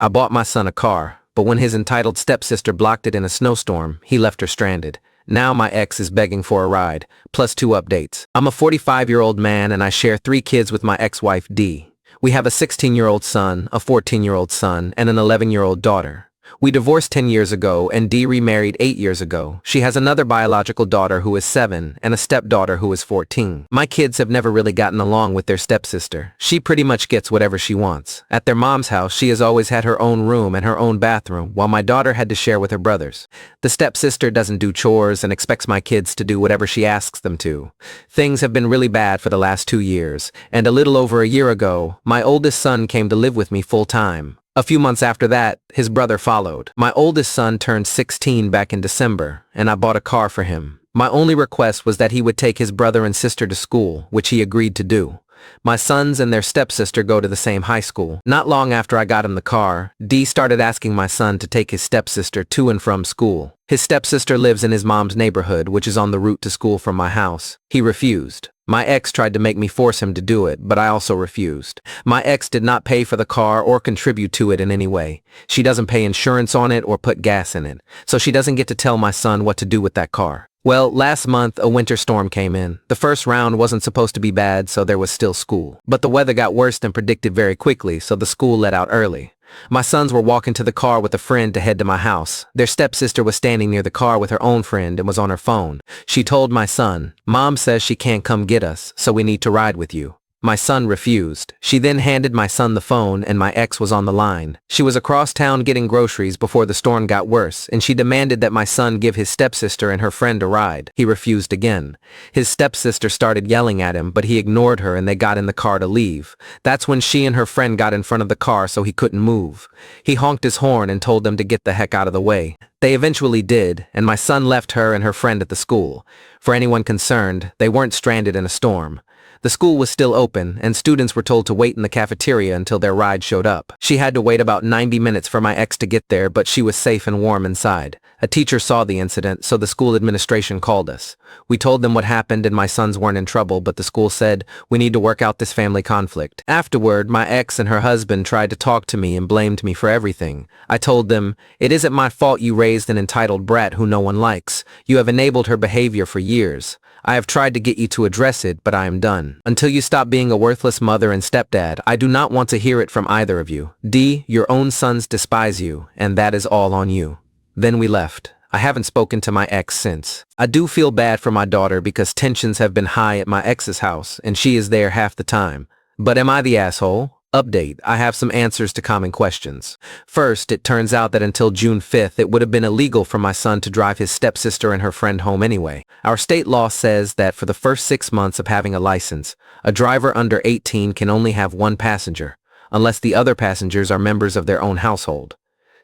I bought my son a car, but when his entitled stepsister blocked it in a snowstorm, he left her stranded. Now my ex is begging for a ride, plus 2 updates. I'm a 45-year-old man and I share 3 kids with my ex-wife Dee. We have a 16-year-old son, a 14-year-old son, and an 11-year-old daughter. We divorced 10 years ago and Dee remarried 8 years ago. She has another biological daughter who is 7 and a stepdaughter who is 14. My kids have never really gotten along with their stepsister. She pretty much gets whatever she wants. At their mom's house, she has always had her own room and her own bathroom, while my daughter had to share with her brothers. The stepsister doesn't do chores and expects my kids to do whatever she asks them to. Things have been really bad for the last 2 years, and a little over a year ago, my oldest son came to live with me full time. A few months after that, his brother followed. My oldest son turned 16 back in December, and I bought a car for him. My only request was that he would take his brother and sister to school, which he agreed to do. My sons and their stepsister go to the same high school. Not long after I got him the car, Dee started asking my son to take his stepsister to and from school. His stepsister lives in his mom's neighborhood, which is on the route to school from my house. He refused. My ex tried to make me force him to do it, but I also refused. My ex did not pay for the car or contribute to it in any way. She doesn't pay insurance on it or put gas in it, so she doesn't get to tell my son what to do with that car. Well, last month, a winter storm came in. The first round wasn't supposed to be bad, so there was still school. But the weather got worse than predicted very quickly, so the school let out early. My sons were walking to the car with a friend to head to my house. Their stepsister was standing near the car with her own friend and was on her phone. She told my son, "Mom says she can't come get us, so we need to ride with you." My son refused. She then handed my son the phone and my ex was on the line. She was across town getting groceries before the storm got worse, and she demanded that my son give his stepsister and her friend a ride. He refused again. His stepsister started yelling at him, but he ignored her and they got in the car to leave. That's when she and her friend got in front of the car so he couldn't move. He honked his horn and told them to get the heck out of the way. They eventually did, and my son left her and her friend at the school. For anyone concerned, they weren't stranded in a storm. The school was still open, and students were told to wait in the cafeteria until their ride showed up. She had to wait about 90 minutes for my ex to get there, but she was safe and warm inside. A teacher saw the incident, so the school administration called us. We told them what happened and my sons weren't in trouble, but the school said, "We need to work out this family conflict." Afterward, my ex and her husband tried to talk to me and blamed me for everything. I told them, "It isn't my fault you raised an entitled brat who no one likes. You have enabled her behavior for years. I have tried to get you to address it, but I am done. Until you stop being a worthless mother and stepdad, I do not want to hear it from either of you. Dee, your own sons despise you, and that is all on you." Then we left. I haven't spoken to my ex since. I do feel bad for my daughter because tensions have been high at my ex's house, and she is there half the time. But am I the asshole? Update, I have some answers to common questions. First, it turns out that until June 5th, it would have been illegal for my son to drive his stepsister and her friend home anyway. Our state law says that for the first 6 months of having a license, a driver under 18 can only have 1 passenger, unless the other passengers are members of their own household.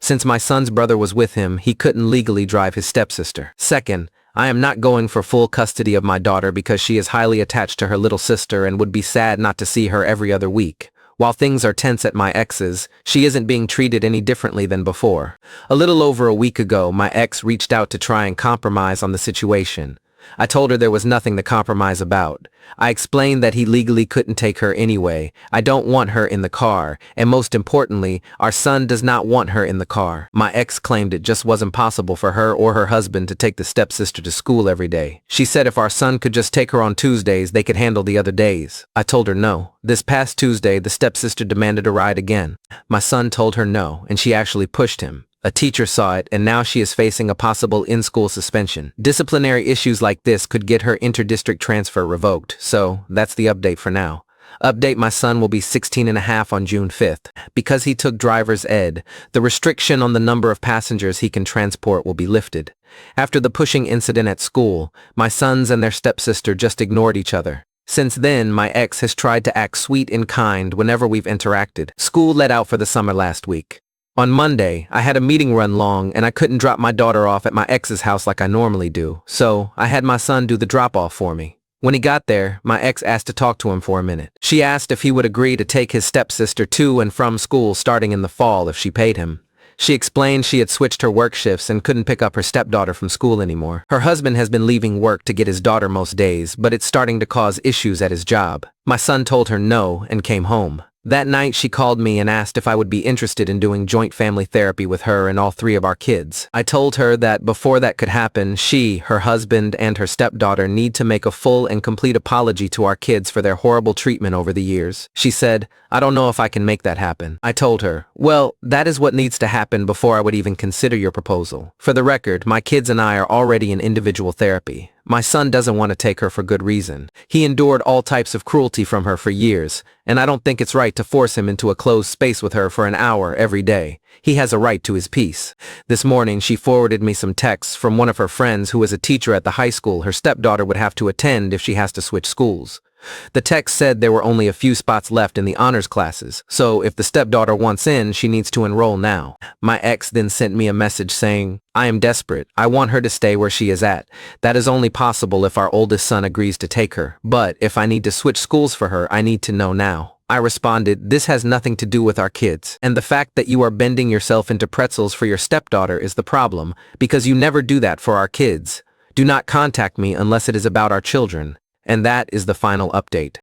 Since my son's brother was with him, he couldn't legally drive his stepsister. Second, I am not going for full custody of my daughter because she is highly attached to her little sister and would be sad not to see her every other week. While things are tense at my ex's, she isn't being treated any differently than before. A little over a week ago, my ex reached out to try and compromise on the situation. I told her there was nothing to compromise about. I explained that he legally couldn't take her anyway. I don't want her in the car, and most importantly, our son does not want her in the car. My ex claimed it just wasn't possible for her or her husband to take the stepsister to school every day. She said if our son could just take her on Tuesdays, they could handle the other days. I told her no. This past Tuesday, the stepsister demanded a ride again. My son told her no, and she actually pushed him. A teacher saw it, and now she is facing a possible in-school suspension. Disciplinary issues like this could get her inter-district transfer revoked, so that's the update for now. Update, my son will be 16 and a half on June 5th. Because he took driver's ed, the restriction on the number of passengers he can transport will be lifted. After the pushing incident at school, my sons and their stepsister just ignored each other. Since then, my ex has tried to act sweet and kind whenever we've interacted. School let out for the summer last week. On Monday, I had a meeting run long and I couldn't drop my daughter off at my ex's house like I normally do, so I had my son do the drop-off for me. When he got there, my ex asked to talk to him for a minute. She asked if he would agree to take his stepsister to and from school starting in the fall if she paid him. She explained she had switched her work shifts and couldn't pick up her stepdaughter from school anymore. Her husband has been leaving work to get his daughter most days, but it's starting to cause issues at his job. My son told her no and came home. That night she called me and asked if I would be interested in doing joint family therapy with her and all three of our kids. I told her that before that could happen, she, her husband, and her stepdaughter need to make a full and complete apology to our kids for their horrible treatment over the years. She said, "I don't know if I can make that happen." I told her, "Well, that is what needs to happen before I would even consider your proposal. For the record, my kids and I are already in individual therapy. My son doesn't want to take her for good reason. He endured all types of cruelty from her for years, and I don't think it's right to force him into a closed space with her for an hour every day. He has a right to his peace." This morning, she forwarded me some texts from one of her friends who is a teacher at the high school her stepdaughter would have to attend if she has to switch schools. The text said there were only a few spots left in the honors classes, so if the stepdaughter wants in, she needs to enroll now. My ex then sent me a message saying, "I am desperate. I want her to stay where she is at. That is only possible if our oldest son agrees to take her. But if I need to switch schools for her, I need to know now." I responded, "This has nothing to do with our kids. And the fact that you are bending yourself into pretzels for your stepdaughter is the problem, because you never do that for our kids. Do not contact me unless it is about our children." And that is the final update.